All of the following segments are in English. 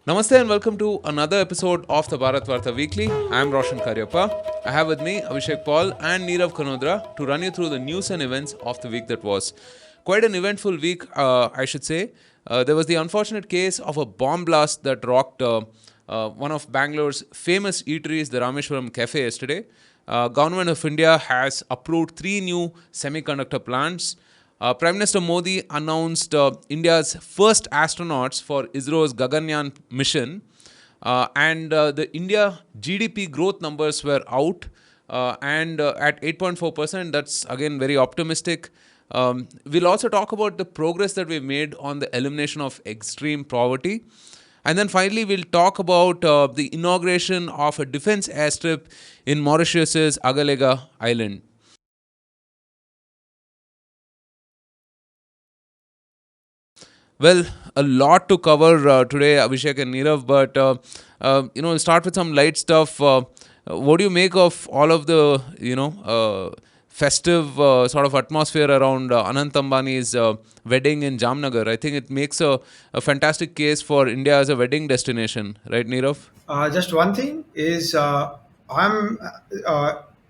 Namaste and welcome to another episode of the Bharatvaarta Weekly. I'm Roshan Cariappa. I have with me Abhishek Paul and Nirav Kanodra to run you through the news and events of the week that was. Quite an eventful week, I should say. There was the unfortunate case of a bomb blast that rocked one of Bangalore's famous eateries, the Rameshwaram Cafe, yesterday. Government of India has approved three new semiconductor plants. Prime Minister Modi announced India's first astronauts for ISRO's Gaganyaan mission, and the India GDP growth numbers were out, and at 8.4%. That's again very optimistic. We'll also talk about the progress that we've made on the elimination of extreme poverty. And then finally, we'll talk about the inauguration of a defense airstrip in Mauritius's Agalega Island. Well, a lot to cover today, Abhishek and Nirav, but we'll start with some light stuff. What do you make of all of the festive sort of atmosphere around Anant Ambani's wedding in Jamnagar? I think it makes a fantastic case for India as a wedding destination, right, Nirav? Just one thing is, I'm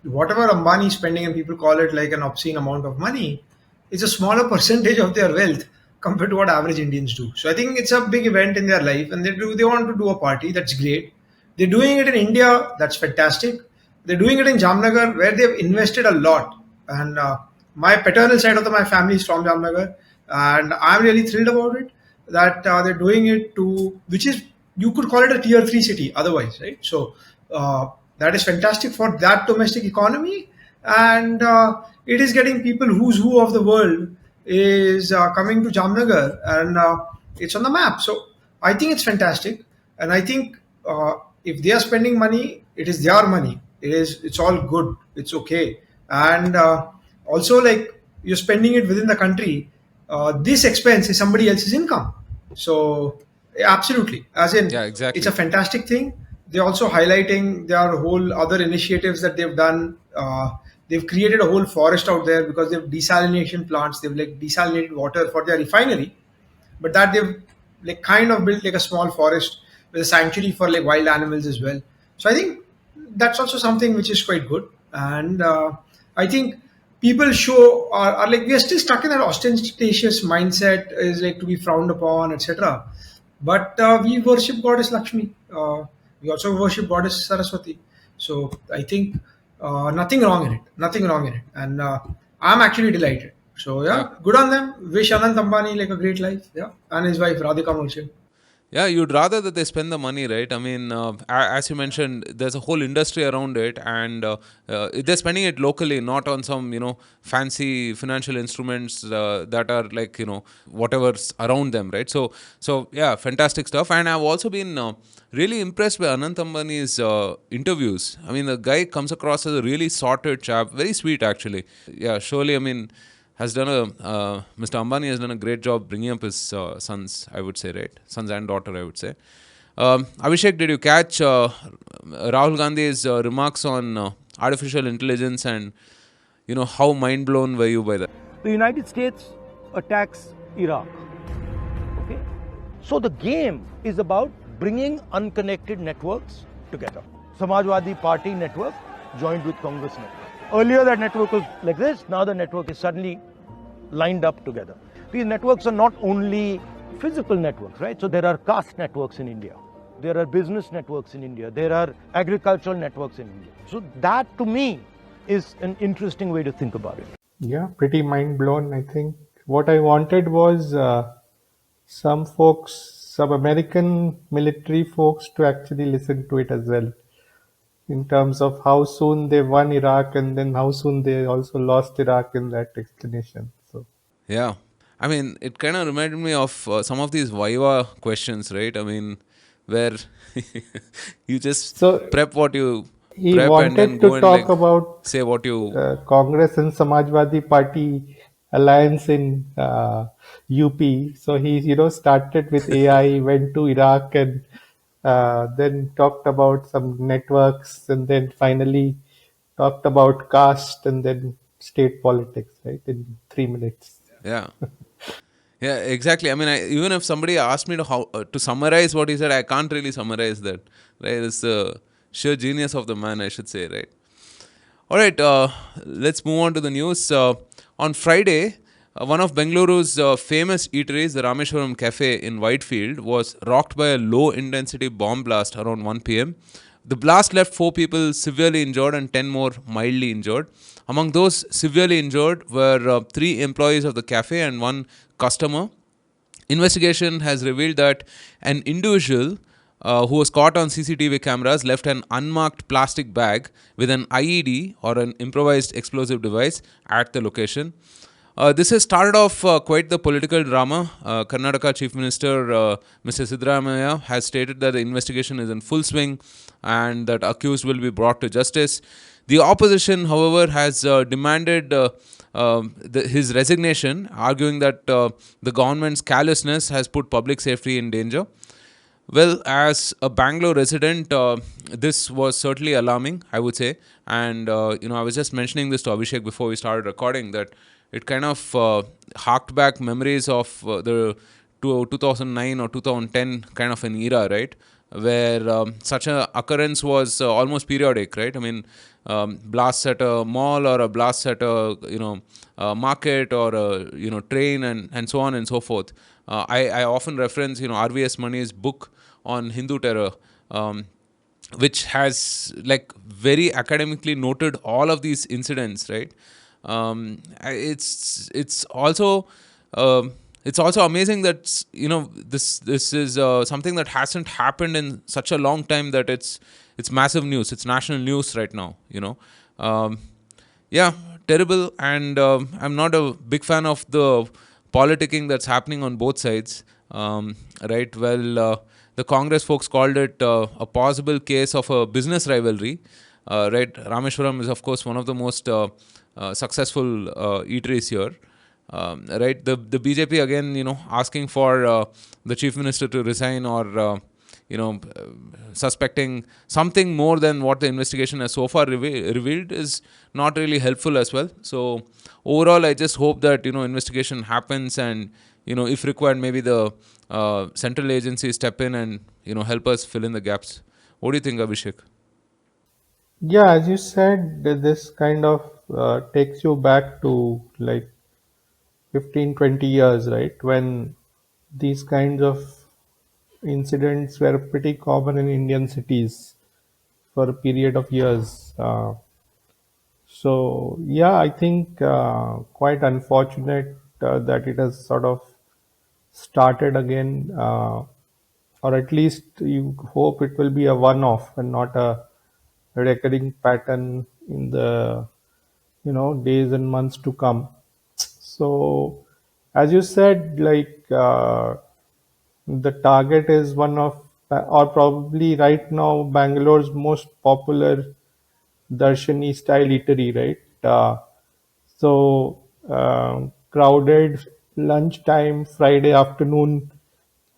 whatever Ambani is spending, and people call it like an obscene amount of money. It's a smaller percentage of their wealth compared to what average Indians do. So I think it's a big event in their life, and they want to do a party. That's great. They're doing it in India. That's fantastic. They're doing it in Jamnagar, where they've invested a lot. And my paternal side of my family is from Jamnagar, and I'm really thrilled about it. That they're doing it to, which is, you could call it a tier three city otherwise, right? So that is fantastic for that domestic economy, and it is getting people who's who of the world is coming to Jamnagar, and it's on the map. So I think it's fantastic, and I think if they are spending money, it is their money. It's all good. It's okay, and also, like, you're spending it within the country. This expense is somebody else's income. So absolutely, as in, Yeah, it's a exactly. fantastic thing. They're also highlighting their whole other initiatives that they've done. They've created a whole forest out there because they've desalination plants. They've like desalinated water for their refinery, but that they've like kind of built like a small forest with a sanctuary for like wild animals as well. So I think that's also something which is quite good. And I think people are like, we are still stuck in that ostentatious mindset, is like to be frowned upon, etc. But we worship goddess Lakshmi. We also worship goddess Saraswati. So I think nothing wrong in it. Nothing wrong in it. And I'm actually delighted. So Yeah. yeah, good on them. Wish Anant Ambani like a great life. Yeah, and his wife Radhika Mulchan. Yeah, you'd rather that they spend the money, right? I mean, as you mentioned, there's a whole industry around it, and they're spending it locally, not on some, fancy financial instruments that are like, whatever's around them, right? So yeah, fantastic stuff. And I've also been really impressed by Anant Ambani's interviews. I mean, the guy comes across as a really sorted chap, very sweet actually. Yeah, surely, I mean, has done a Mr. Ambani has done a great job bringing up his sons. I would say, right, sons and daughter. I would say. Abhishek, did you catch Rahul Gandhi's remarks on artificial intelligence, and how mind blown were you by that? The United States attacks Iraq. Okay? So the game is about bringing unconnected networks together. Samajwadi Party network joined with Congress network. Earlier that network was like this, now the network is suddenly lined up together. These networks are not only physical networks, right? So there are caste networks in India. There are business networks in India. There are agricultural networks in India. So that to me is an interesting way to think about it. Yeah, pretty mind blown, I think. What I wanted was some folks, some American military folks, to actually listen to it as well, in terms of how soon they won Iraq and then how soon they also lost Iraq in that explanation. So, Yeah, I mean, it kind of reminded me of some of these Viva questions, right? I mean, where you just so prep what you he prep and then wanted to go and talk like about say what you. Congress and Samajwadi Party alliance in UP. So he, started with AI, went to Iraq, and then talked about some networks, and then finally talked about caste, and then state politics, right, in 3 minutes. Yeah. Yeah, exactly. I mean, even if somebody asked me to summarize what he said, I can't really summarize that. Right? It's the sheer genius of the man, I should say. Right. All right. Let's move on to the news. On Friday, one of Bengaluru's famous eateries, the Rameshwaram Cafe in Whitefield, was rocked by a low-intensity bomb blast around 1 p.m. The blast left 4 people severely injured and 10 more mildly injured. Among those severely injured were 3 employees of the cafe and one customer. Investigation has revealed that an individual who was caught on CCTV cameras left an unmarked plastic bag with an IED or an improvised explosive device at the location. This has started off quite the political drama. Karnataka Chief Minister Mr. Siddaramaiah has stated that the investigation is in full swing and that accused will be brought to justice. The opposition, however, has demanded his resignation, arguing that the government's carelessness has put public safety in danger. Well, as a Bangalore resident, this was certainly alarming, I would say. And, I was just mentioning this to Abhishek before we started recording that it kind of harked back memories of the 2009 or 2010 kind of an era, right? Where such an occurrence was almost periodic, right? I mean, blasts at a mall or a blast at a market or a train and so on and so forth. I often reference RVS Mani's book on Hindu terror, which has like very academically noted all of these incidents, right? It's also amazing that this is something that hasn't happened in such a long time that it's massive news. It's national news right now. Yeah, terrible, and I'm not a big fan of the politicking that's happening on both sides. Right? Well, the Congress folks called it a possible case of a business rivalry. Right? Rameshwaram is, of course, one of the most successful eateries here. Right? The BJP again, asking for the chief minister to resign or suspecting something more than what the investigation has so far revealed is not really helpful as well. So overall, I just hope that investigation happens and if required, maybe the central agencies step in and help us fill in the gaps. What do you think, Abhishek? Yeah, as you said, this kind of takes you back to like 15, 20 years, right? When these kinds of incidents were pretty common in Indian cities for a period of years. So, yeah, I think quite unfortunate that it has sort of started again, or at least you hope it will be a one-off and not a recurring pattern in the days and months to come. So, as you said, like the target is one of, or probably right now, Bangalore's most popular Darshani style eatery, right? Crowded lunchtime Friday afternoon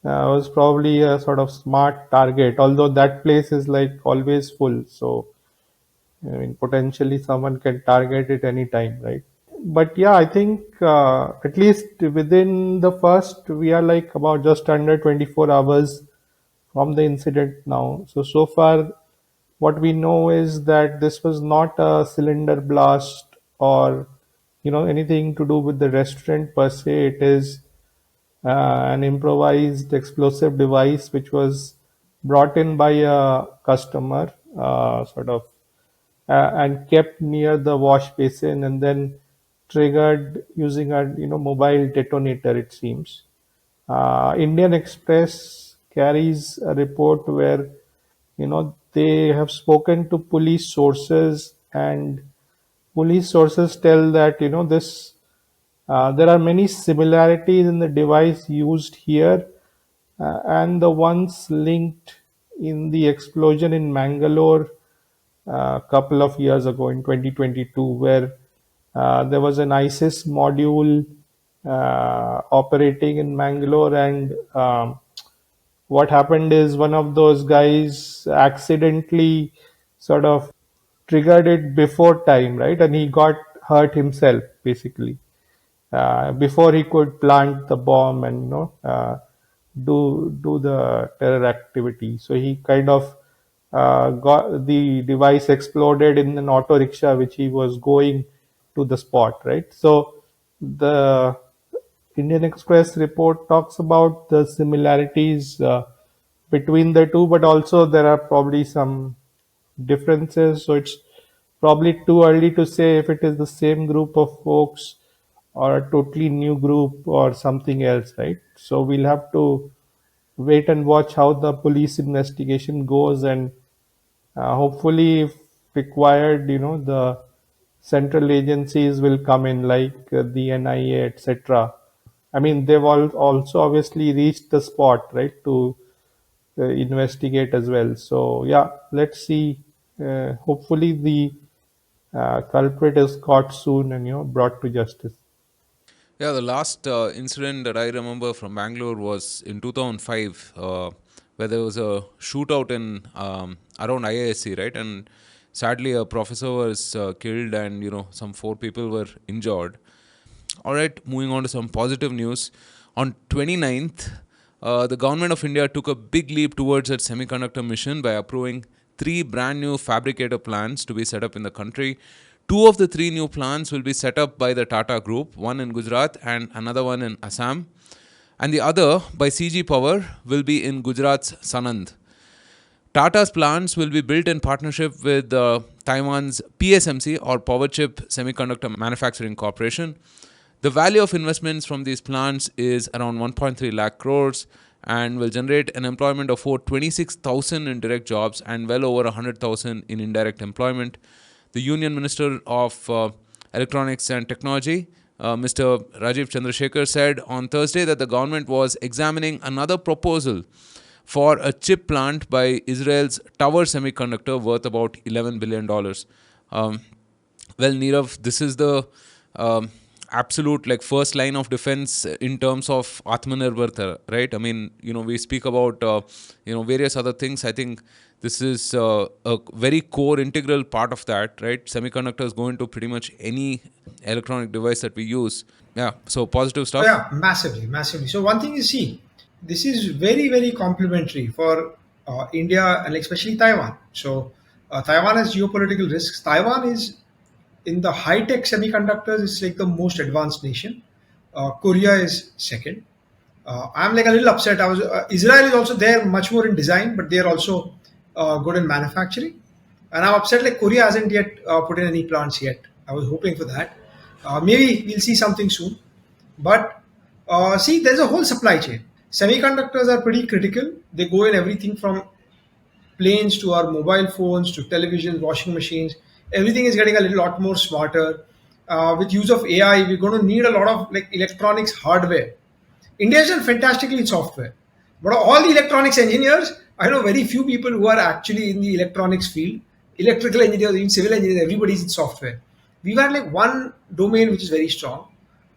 was probably a sort of smart target, although that place is like always full. So, I mean, potentially someone can target it anytime, right? But yeah, I think at least within the first, we are like about just under 24 hours from the incident now. So far, what we know is that this was not a cylinder blast or anything to do with the restaurant per se. It is an improvised explosive device which was brought in by a customer, sort of, and kept near the wash basin and then triggered using a mobile detonator. It seems. Indian Express carries a report where they have spoken to police sources, and police sources tell that this there are many similarities in the device used here and the ones linked in the explosion in Mangalore a couple of years ago in 2022, where there was an ISIS module operating in Mangalore, and what happened is one of those guys accidentally sort of triggered it before time, right? And he got hurt himself, basically. before he could plant the bomb and do the terror activity. So he kind of got the device exploded in an auto rickshaw which he was going to the spot, right? So the Indian Express report talks about the similarities between the two, but also there are probably some differences. So it's probably too early to say if it is the same group of folks or a totally new group or something else, right? So we'll have to wait and watch how the police investigation goes, and hopefully, if required, the central agencies will come in, like the NIA, etc. I mean, they've all also obviously reached the spot, right, to investigate as well. So yeah, let's see. Hopefully, the culprit is caught soon and brought to justice. Yeah, the last incident that I remember from Bangalore was in 2005, where there was a shootout in around IISc, right? And sadly, a professor was killed, and some four people were injured. All right, moving on to some positive news. On 29th, the government of India took a big leap towards its semiconductor mission by approving three brand new fabricator plants to be set up in the country. Two of the three new plants will be set up by the Tata Group, one in Gujarat and another one in Assam. And the other, by CG Power, will be in Gujarat's Sanand. Tata's plants will be built in partnership with Taiwan's PSMC, or Power Chip Semiconductor Manufacturing Corporation. The value of investments from these plants is around 1.3 lakh crores and will generate an employment of over 26,000 in direct jobs and well over 100,000 in indirect employment. The Union Minister of Electronics and Technology, Mr. Rajiv Chandrasekhar, said on Thursday that the government was examining another proposal for a chip plant by Israel's Tower Semiconductor worth about $11 billion. Well, Nirav, this is the absolute first line of defense in terms of Atmanirbharta, right? I mean, we speak about various other things. I think this is a very core integral part of that, right? Semiconductors go into pretty much any electronic device that we use. Yeah, so positive stuff. Oh, yeah, massively, massively. So one thing is, see, this is very, very complimentary for India and especially Taiwan. So Taiwan has geopolitical risks. Taiwan is in the high-tech semiconductors. It's like the most advanced nation. Korea is second. I'm like a little upset. Israel is also there, much more in design, but they are also good in manufacturing. And I'm upset like Korea hasn't yet put in any plants yet. I was hoping for that. Maybe we'll see something soon. But see, there's a whole supply chain. Semiconductors are pretty critical. They go in everything from planes to our mobile phones to televisions, washing machines. Everything is getting a lot more smarter. With use of AI, we're going to need a lot of electronics hardware. India is done fantastically in software, but all the electronics engineers, I know very few people who are actually in the electronics field. Electrical engineers, even civil engineers, everybody's in software. We've had one domain which is very strong,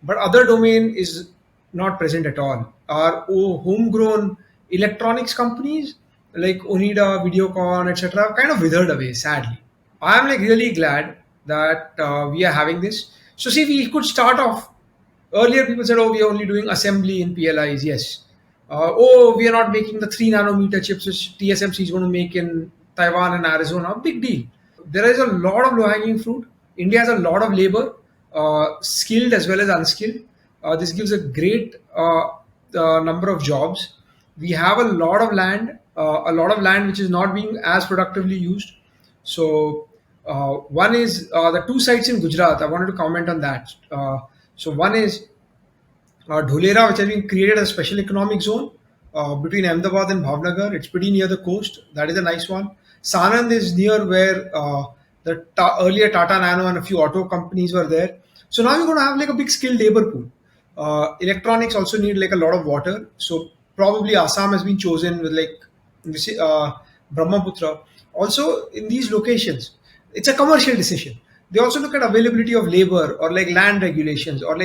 but other domain is not present at all. Our homegrown electronics companies like Onida, Videocon, etc., have kind of withered away, sadly. I'm really glad that we are having this. So see, we could start off. Earlier, people said, "Oh, we are only doing assembly in PLIs." Yes. Oh, we are not making the 3 nanometer chips which TSMC is going to make in Taiwan and Arizona. Big deal. There is a lot of low-hanging fruit. India has a lot of labor, skilled as well as unskilled. This gives a great number of jobs. We have a lot of land which is not being as productively used. So one is the two sites in Gujarat. I wanted to comment on that. So one is Dholera, which has been created as a special economic zone between Ahmedabad and Bhavnagar. It's pretty near the coast. That is a nice one. Sanand is near where the earlier Tata Nano and a few auto companies were there. So now you're going to have a big skilled labor pool. Electronics also need a lot of water. So probably Assam has been chosen with Brahmaputra. Also in these locations, it's a commercial decision. They also look at availability of labor or land regulations or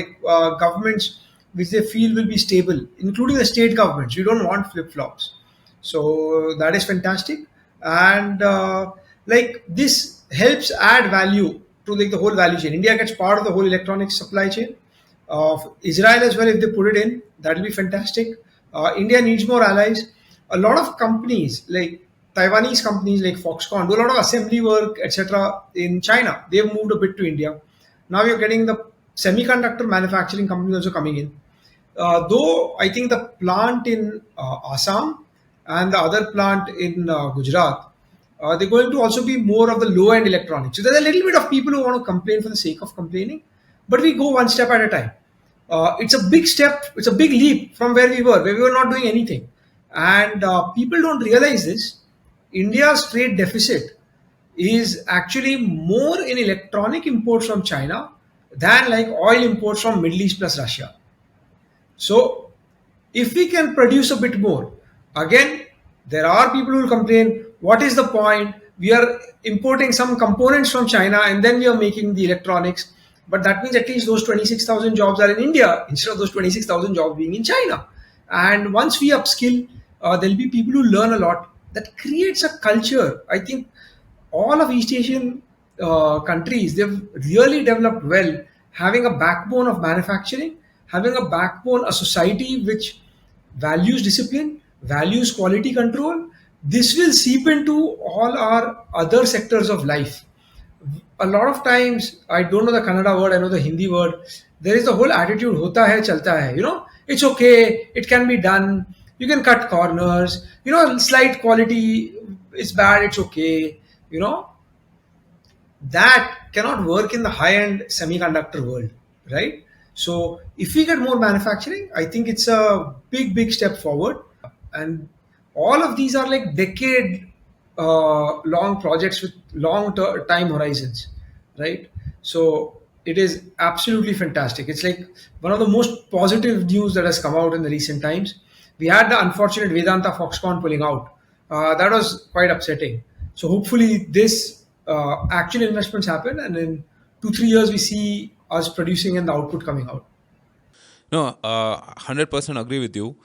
governments which they feel will be stable, including the state governments. You don't want flip-flops. So that is fantastic. And this helps add value to the whole value chain. India gets part of the whole electronics supply chain. Israel as well, if they put it in, that'll be fantastic. India needs more allies. A lot of companies like Taiwanese companies like Foxconn do a lot of assembly work, etc. in China. They've moved a bit to India. Now you're getting the semiconductor manufacturing companies also coming in. Though I think the plant in Assam and the other plant in Gujarat, they're going to also be more of the low end electronics. So there's a little bit of people who want to complain for the sake of complaining, but we go one step at a time. It's a big step, it's a big leap from where we were not doing anything. And people don't realize this. India's trade deficit is actually more in electronic imports from China than like oil imports from Middle East plus Russia. So, if we can produce a bit more, again, there are people who will complain, what is the point? We are importing some components from China and then we are making the electronics. But that means at least those 26,000 jobs are in India instead of those 26,000 jobs being in China. And once we upskill, there'll be people who learn a lot. That creates a culture. I think all of East Asian countries, they've really developed well, having a backbone of manufacturing, having a backbone, a society which values discipline, values quality control. This will seep into all our other sectors of life. A lot of times, I don't know the Kannada word, I know the Hindi word. There is the whole attitude, hota hai, chalta hai. It's okay, it can be done. You can cut corners. Slight quality is bad, it's okay. You know, that cannot work in the high end semiconductor world, right? So if we get more manufacturing, I think it's a big step forward. And all of these are like decade long projects with time horizons, right? So it is absolutely fantastic. It's like one of the most positive news that has come out in the recent times. We had the unfortunate Vedanta Foxconn pulling out. That was quite upsetting. So hopefully this actual investments happen, and in 2-3 years we see us producing and the output coming out. No, 100% agree with you.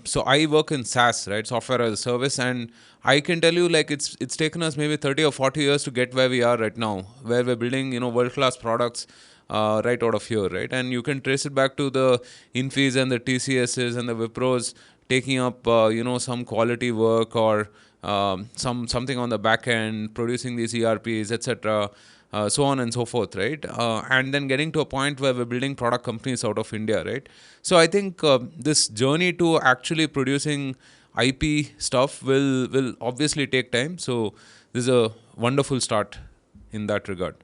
So I work in SaaS, right, software as a service, and I can tell you like it's taken us maybe 30 or 40 years to get where we are right now, where we're building world class products right out of here, right, and you can trace it back to the Infis and the TCSs and the Wipros taking up some quality work or something on the back end, producing these ERPs, etc. So on and so forth, right? And then getting to a point where we're building product companies out of India, right? So I think this journey to actually producing IP stuff will obviously take time. So this is a wonderful start in that regard.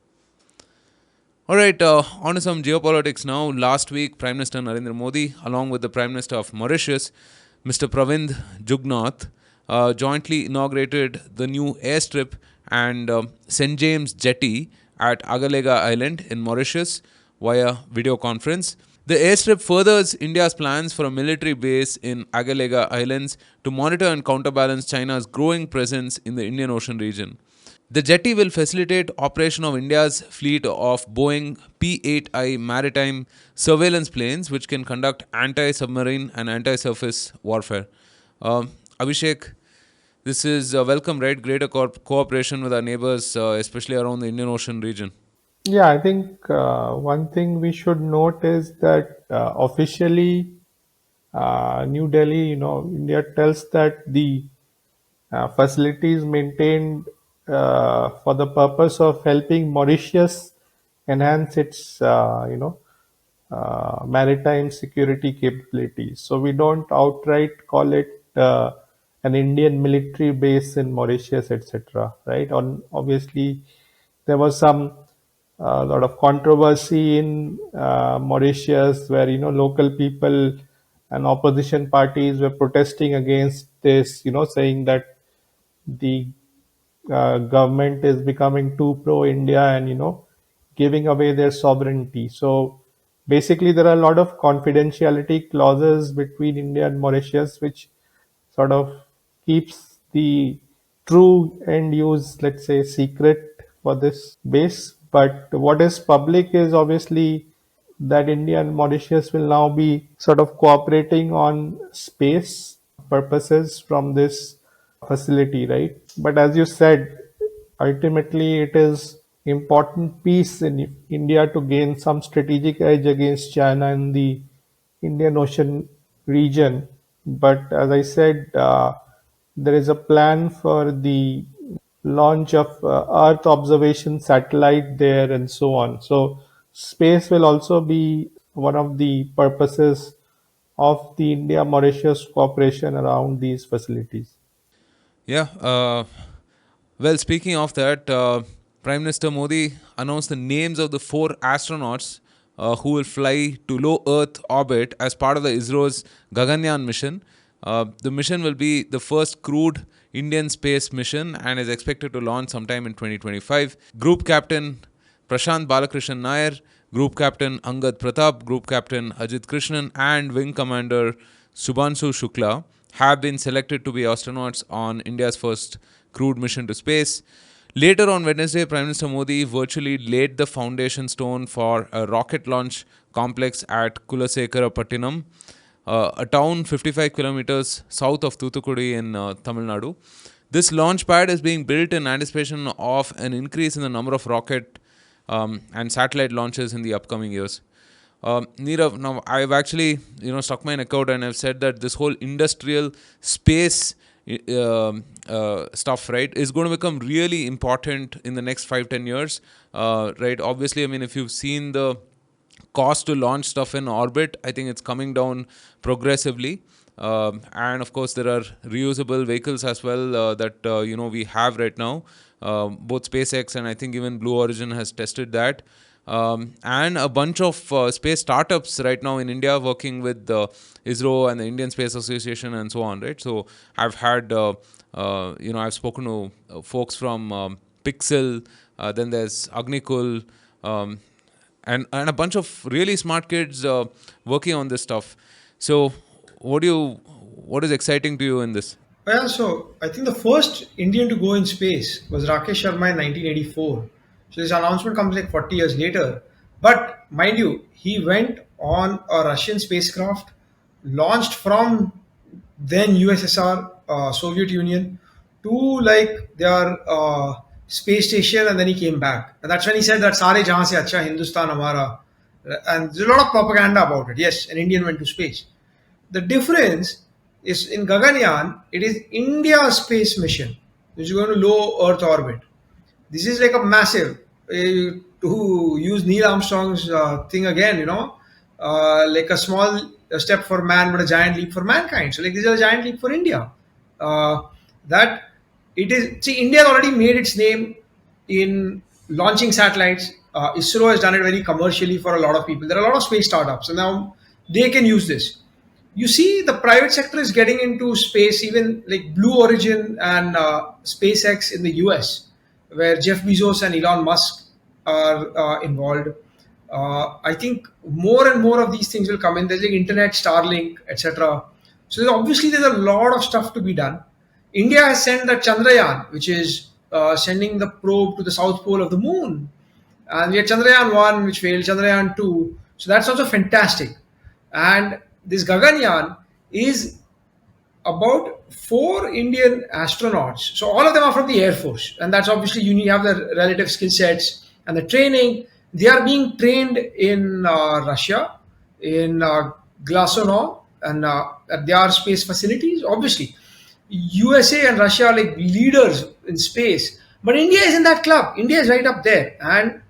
All right, on to some geopolitics now. Last week, Prime Minister Narendra Modi, along with the Prime Minister of Mauritius, Mr. Pravind Jugnauth, jointly inaugurated the new airstrip and St. James Jetty at Agalega Island in Mauritius via video conference. The airstrip furthers India's plans for a military base in Agalega Islands to monitor and counterbalance China's growing presence in the Indian Ocean region. The jetty will facilitate operation of India's fleet of Boeing P-8I maritime surveillance planes, which can conduct anti-submarine and anti-surface warfare. Abhishek, this is welcome, right? Greater cooperation with our neighbors, especially around the Indian Ocean region. Yeah, I think one thing we should note is that officially New Delhi, India tells that the facilities maintained for the purpose of helping Mauritius enhance its, maritime security capabilities. So we don't outright call it an Indian military base in Mauritius, etc. Right? Obviously, there was some lot of controversy in Mauritius, where local people and opposition parties were protesting against this, saying that the government is becoming too pro-India and giving away their sovereignty. So basically, there are a lot of confidentiality clauses between India and Mauritius, which sort of keeps the true end use, let's say, secret for this base. But what is public is obviously that India and Mauritius will now be sort of cooperating on space purposes from this facility, right? But as you said, ultimately it is important piece in India to gain some strategic edge against China in the Indian Ocean region. But as I said, there is a plan for the launch of Earth observation satellite there and so on. So space will also be one of the purposes of the India-Mauritius cooperation around these facilities. Yeah. Well, speaking of that, Prime Minister Modi announced the names of the four astronauts who will fly to low Earth orbit as part of the ISRO's Gaganyaan mission. The mission will be the first crewed Indian space mission and is expected to launch sometime in 2025. Group Captain Prashant Balakrishnan Nair, Group Captain Angad Pratap, Group Captain Ajit Krishnan, and Wing Commander Subhanshu Shukla have been selected to be astronauts on India's first crewed mission to space. Later on Wednesday, Prime Minister Modi virtually laid the foundation stone for a rocket launch complex at Kulasekarapattinam, a town 55 kilometers south of Thoothukudi in Tamil Nadu. This launch pad is being built in anticipation of an increase in the number of rocket and satellite launches in the upcoming years. Nirav, now I've actually stuck my neck out and I've said that this whole industrial space stuff, right, is going to become really important in the next 5-10 years, right? Obviously, I mean, if you've seen the cost to launch stuff in orbit, I think it's coming down progressively. And of course, there are reusable vehicles as well that we have right now. Both SpaceX and I think even Blue Origin has tested that. And a bunch of space startups right now in India working with ISRO and the Indian Space Association and so on, right? So I've had, I've spoken to folks from Pixel, then there's Agnikul, and a bunch of really smart kids working on this stuff. So what is exciting to you in this? Yeah, so I think the first Indian to go in space was Rakesh Sharma in 1984. So this announcement comes like 40 years later. But mind you, he went on a Russian spacecraft launched from then USSR, Soviet Union, to like their space station, and then he came back. And that's when he said that Sare jahan se acha Hindustan hamara. And there's a lot of propaganda about it. Yes, an Indian went to space. The difference is in Gaganyaan, it is India's space mission, which is going to low Earth orbit. This is like a massive, to use Neil Armstrong's thing again, like a small step for man, but a giant leap for mankind. So, like, this is a giant leap for India. That it is, see, India has already made its name in launching satellites. ISRO has done it very commercially for a lot of people. There are a lot of space startups, and now they can use this. You see, the private sector is getting into space, even like Blue Origin and SpaceX in the US, where Jeff Bezos and Elon Musk are involved. I think more and more of these things will come in. There's like internet, Starlink, etc. So obviously there's a lot of stuff to be done. India has sent the Chandrayaan, which is sending the probe to the south pole of the moon. And we had Chandrayaan 1, which failed, Chandrayaan 2. So that's also fantastic. And this Gaganyaan is about 4 Indian astronauts. So all of them are from the Air Force. And that's obviously you have the relative skill sets and the training. They are being trained in Russia, in Glasgow, and at their space facilities. Obviously, USA and Russia are like leaders in space. But India is in that club. India is right up there. And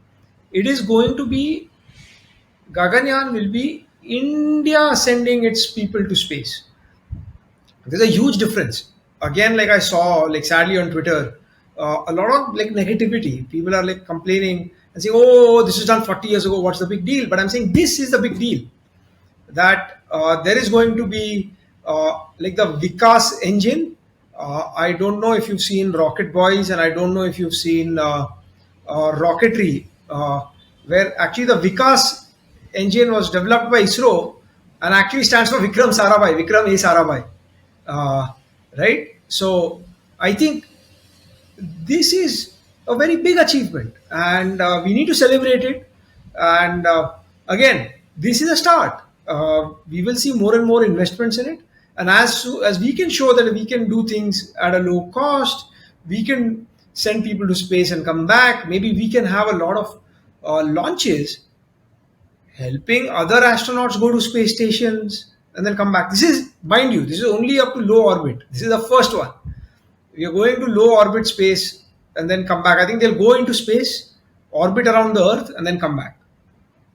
it is going to be, Gaganyaan will be India sending its people to space. There's a huge difference. Again, like I saw, like sadly on Twitter, a lot of like negativity. People are like complaining and saying, "Oh, this was done 40 years ago. What's the big deal?" But I'm saying this is the big deal. That there is going to be like the Vikas engine. I don't know if you've seen Rocket Boys, and I don't know if you've seen Rocketry, where actually the Vikas engine was developed by ISRO and actually stands for Vikram Sarabhai, Vikram A. Sarabhai. Right? So I think this is a very big achievement, and we need to celebrate it. And again, this is a start. We will see more and more investments in it. And as we can show that we can do things at a low cost, we can send people to space and come back. Maybe we can have a lot of launches helping other astronauts go to space stations and then come back. This is, mind you, this is only up to low orbit. This is the first one. We are going to low orbit space and then come back. I think they'll go into space, orbit around the Earth, and then come back.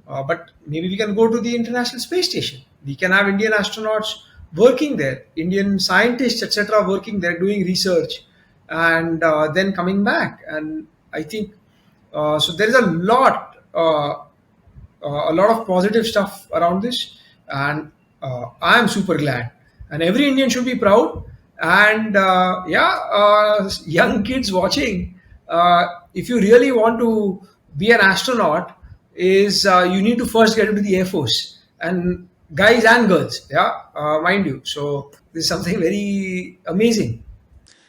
But maybe we can go to the International Space Station. We can have Indian astronauts working there, Indian scientists, etc., working there, doing research, and then coming back. And I think so. There is a lot of positive stuff around this, and I am super glad. And every Indian should be proud. And young kids watching, if you really want to be an astronaut, is you need to first get into the Air Force, and guys and girls, mind you. So this is something very amazing.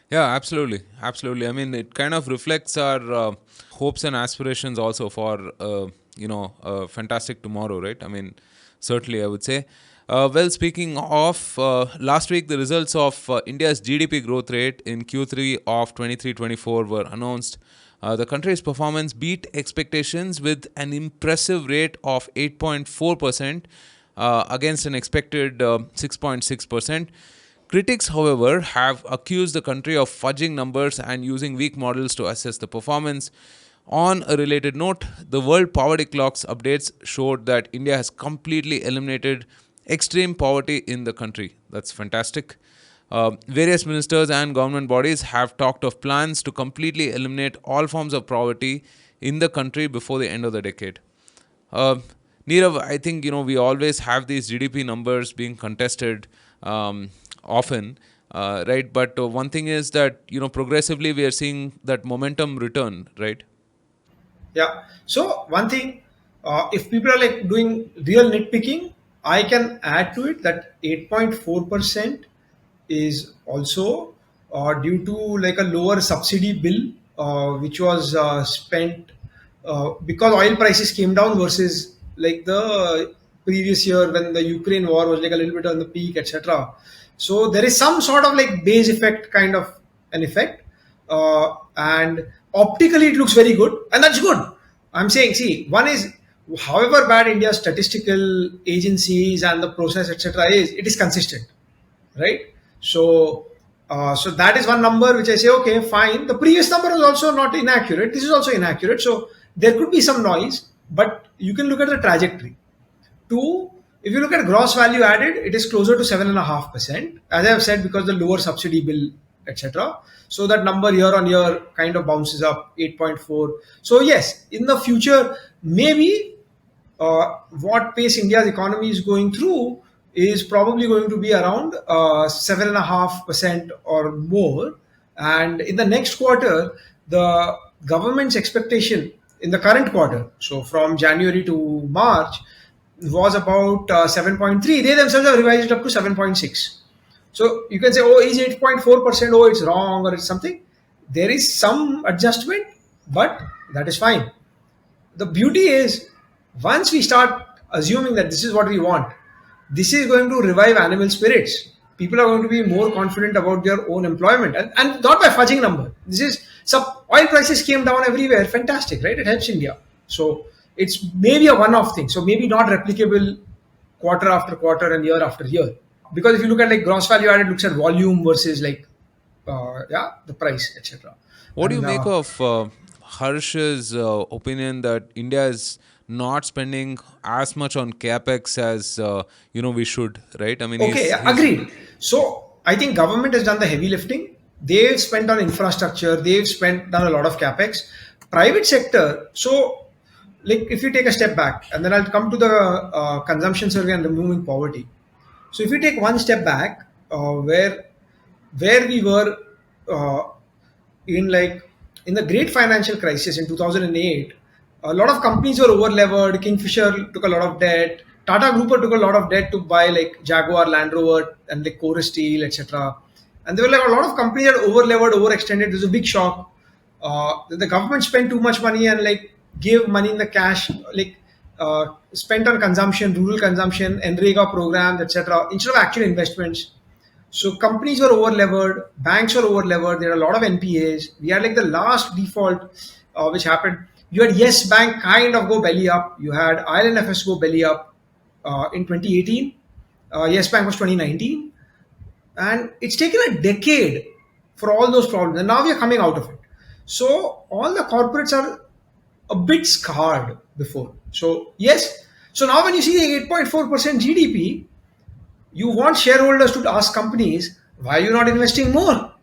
Yeah, absolutely. Absolutely. I mean, it kind of reflects our hopes and aspirations also for, a fantastic tomorrow, right? I mean, certainly, I would say. Well, speaking of last week, the results of India's GDP growth rate in Q3 of 23-24 were announced. The country's performance beat expectations with an impressive rate of 8.4% against an expected 6.6%. Critics, however, have accused the country of fudging numbers and using weak models to assess the performance. On a related note, the World Poverty Clock's updates showed that India has completely eliminated extreme poverty in the country. That's fantastic. Various ministers and government bodies have talked of plans to completely eliminate all forms of poverty in the country before the end of the decade. Nirav, I think we always have these GDP numbers being contested often, right? But one thing is that progressively we are seeing that momentum return, right? Yeah. So one thing, if people are like doing real nitpicking, I can add to it that 8.4% is also due to like a lower subsidy bill, which was spent because oil prices came down versus like the previous year when the Ukraine war was like a little bit on the peak, etc. So there is some sort of like base effect kind of an effect, and optically it looks very good, and that's good. I'm saying, see, one is however bad India's statistical agencies and the process, etc., is, it is consistent, right? So, so that is one number which I say, okay, fine. The previous number is also not inaccurate. This is also inaccurate. So there could be some noise, but you can look at the trajectory. Two, if you look at gross value added, it is closer to 7.5%, as I have said, because the lower subsidy bill, etc. So that number year on year kind of bounces up 8.4. So yes, in the future, maybe what pace India's economy is going through is probably going to be around 7.5% or more. And in the next quarter, the government's expectation in the current quarter, so from January to March, was about 7.3. They themselves have revised it up to 7.6. So you can say, oh, is 8.4%? Oh, it's wrong or it's something. There is some adjustment, but that is fine. The beauty is, once we start assuming that this is what we want, this is going to revive animal spirits. People are going to be more confident about their own employment, and not by fudging number. This is some oil prices came down everywhere. Fantastic, right? It helps India. So it's maybe a one-off thing. So maybe not replicable quarter after quarter and year after year. Because if you look at like gross value added, looks at volume versus like the price, etc. What do you make of Harsh's opinion that India is not spending as much on capex as we should, right? I mean, okay, agreed. So I think government has done the heavy lifting. They've spent on infrastructure. They've done a lot of capex. Private sector. So, like if you take a step back, and then I'll come to the consumption survey and removing poverty. So if you take one step back, where we were in the great financial crisis in 2008, a lot of companies were over levered. Kingfisher took a lot of debt. Tata Group took a lot of debt to buy like Jaguar, Land Rover, and like Chorus Steel, etc. And there were like a lot of companies that over levered, overextended. There was a big shock. The government spent too much money and like gave money in the cash, spent on consumption, rural consumption, NREGA programs, etc. instead of actual investments. So companies were over levered, banks were over levered. There are a lot of NPAs. We had like the last default which happened. You had Yes Bank kind of go belly up. You had ILNFS go belly up in 2018. Yes Bank was 2019, and it's taken a decade for all those problems, and now we are coming out of it. So all the corporates are a bit scarred before. So yes. So now when you see the 8.4% GDP, you want shareholders to ask companies, why are you not investing more?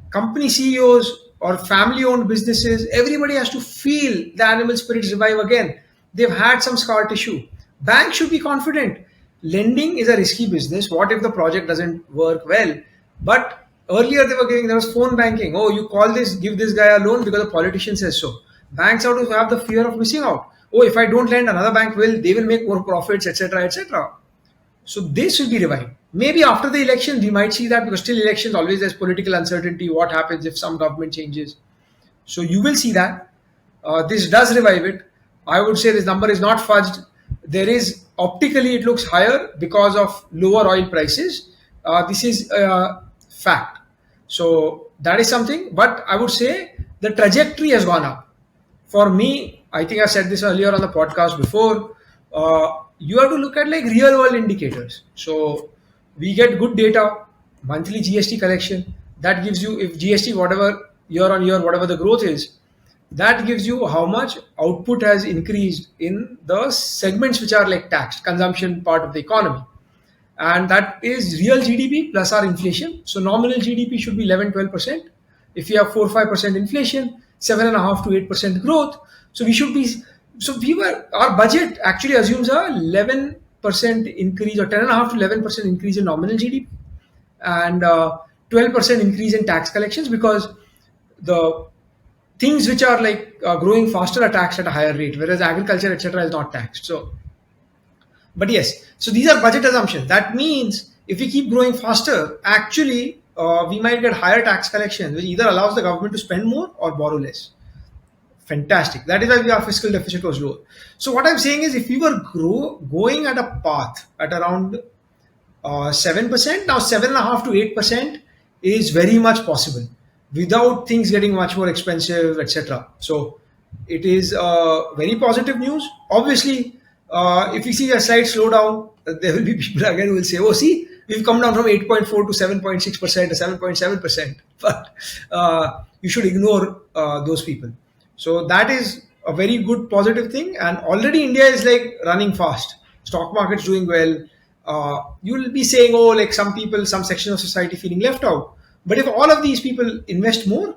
Company CEOs or family owned businesses, everybody has to feel the animal spirits revive again. They've had some scar tissue. Banks should be confident. Lending is a risky business. What if the project doesn't work well? But earlier there was phone banking. Oh, you call this, give this guy a loan because the politician says so. Banks have to have the fear of missing out. Oh, if I don't lend, another bank will, they will make more profits, etc., etc. So this will be revived. Maybe after the election, we might see that, because still elections, always there's political uncertainty. What happens if some government changes? So you will see that. This does revive it. I would say this number is not fudged. There is, optically, it looks higher because of lower oil prices. This is a fact. So that is something. But I would say the trajectory has gone up. For me, I think I said this earlier on the podcast before. You have to look at like real world indicators. So we get good data, monthly GST collection. That gives you, if GST, whatever year on year, whatever the growth is, that gives you how much output has increased in the segments which are like taxed, consumption part of the economy. And that is real GDP plus our inflation. So nominal GDP should be 11-12%. If you have 4-5% inflation, 7.5 to 8% growth, so we should be. So our budget actually assumes a 11% increase, or 10.5 to 11% increase in nominal GDP, and 12% increase in tax collections, because the things which are like growing faster are taxed at a higher rate, whereas agriculture, etc., is not taxed. So, but yes, so these are budget assumptions. That means if we keep growing faster, actually we might get higher tax collections, which either allows the government to spend more or borrow less. Fantastic. That is why our fiscal deficit was low. So what I'm saying is, if we were going at a path at around 7%, now 7.5 to 8% is very much possible without things getting much more expensive, etc. So it is very positive news. Obviously, if we see a slight slowdown, there will be people again who will say, oh, see, we've come down from 8.4 to 7.6% to 7.7%. But you should ignore those people. So that is a very good positive thing. And already India is like running fast. Stock market's doing well. You will be saying, oh, like some people, some section of society feeling left out. But if all of these people invest more,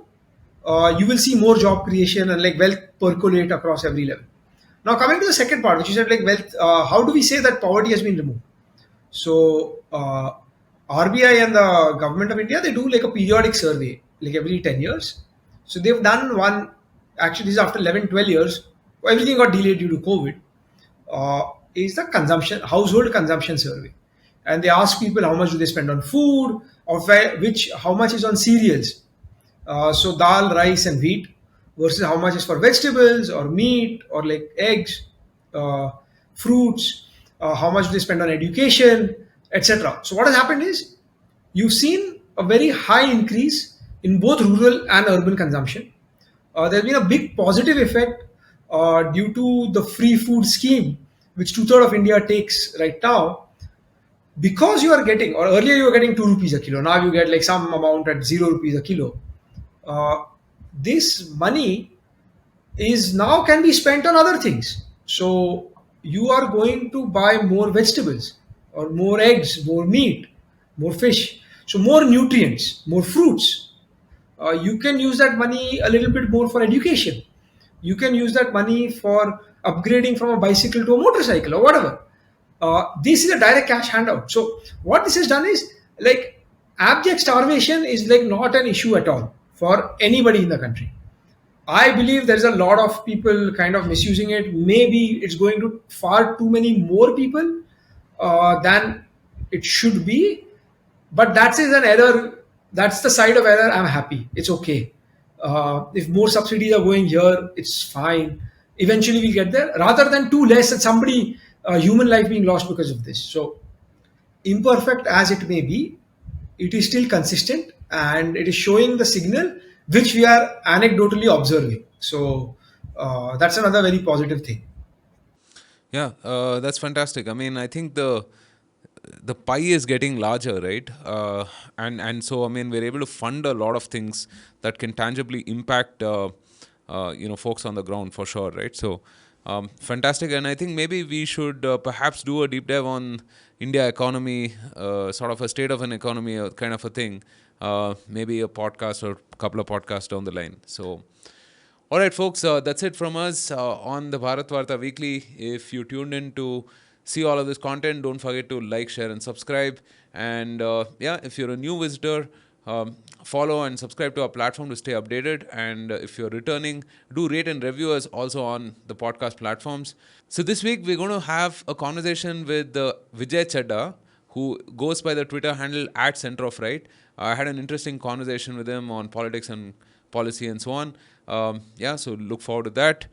you will see more job creation and like wealth percolate across every level. Now coming to the second part, which you said like wealth, how do we say that poverty has been removed? So RBI and the government of India, they do like a periodic survey, like every 10 years. So they've done one, actually this is after 11-12 years, everything got delayed due to COVID, is the household consumption survey. And they ask people how much do they spend on food, or how much is on cereals. So dal, rice and wheat, versus how much is for vegetables or meat or like eggs, fruits, how much do they spend on education, etc. So what has happened is, you've seen a very high increase in both rural and urban consumption. There's been a big positive effect due to the free food scheme, which 2/3 of India takes right now. Because you are getting, or earlier you were getting 2 rupees a kilo, now you get like some amount at 0 rupees a kilo. This money is now can be spent on other things. So you are going to buy more vegetables, or more eggs, more meat, more fish. So more nutrients, more fruits. You can use that money a little bit more for education. You can use that money for upgrading from a bicycle to a motorcycle or whatever. This is a direct cash handout. So what this has done is, like, abject starvation is like not an issue at all for anybody in the country. I believe there's a lot of people kind of misusing it. Maybe it's going to far too many more people than it should be. But that is an error. That's the side of error. I'm happy. It's okay. If more subsidies are going here, it's fine. Eventually we'll get there, rather than too less and human life being lost because of this. So imperfect as it may be, it is still consistent and it is showing the signal which we are anecdotally observing. So that's another very positive thing. Yeah, that's fantastic. I mean, I think the pie is getting larger, right? And so I mean, we're able to fund a lot of things that can tangibly impact folks on the ground for sure, right? So fantastic. And I think maybe we should perhaps do a deep dive on India economy, sort of a state of an economy, kind of a thing. Maybe a podcast or a couple of podcasts down the line. So. All right, folks, that's it from us on the Bharatvaarta Weekly. If you tuned in to see all of this content, don't forget to like, share, and subscribe. And if you're a new visitor, follow and subscribe to our platform to stay updated. And if you're returning, do rate and review us also on the podcast platforms. So this week, we're going to have a conversation with Vijay Chadda, who goes by the Twitter handle @Center of Right. I had an interesting conversation with him on politics and policy and so on. So look forward to that.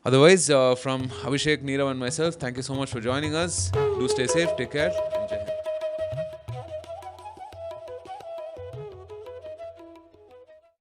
Otherwise, from Abhishek, Nirav and myself, thank you so much for joining us. Do stay safe, take care.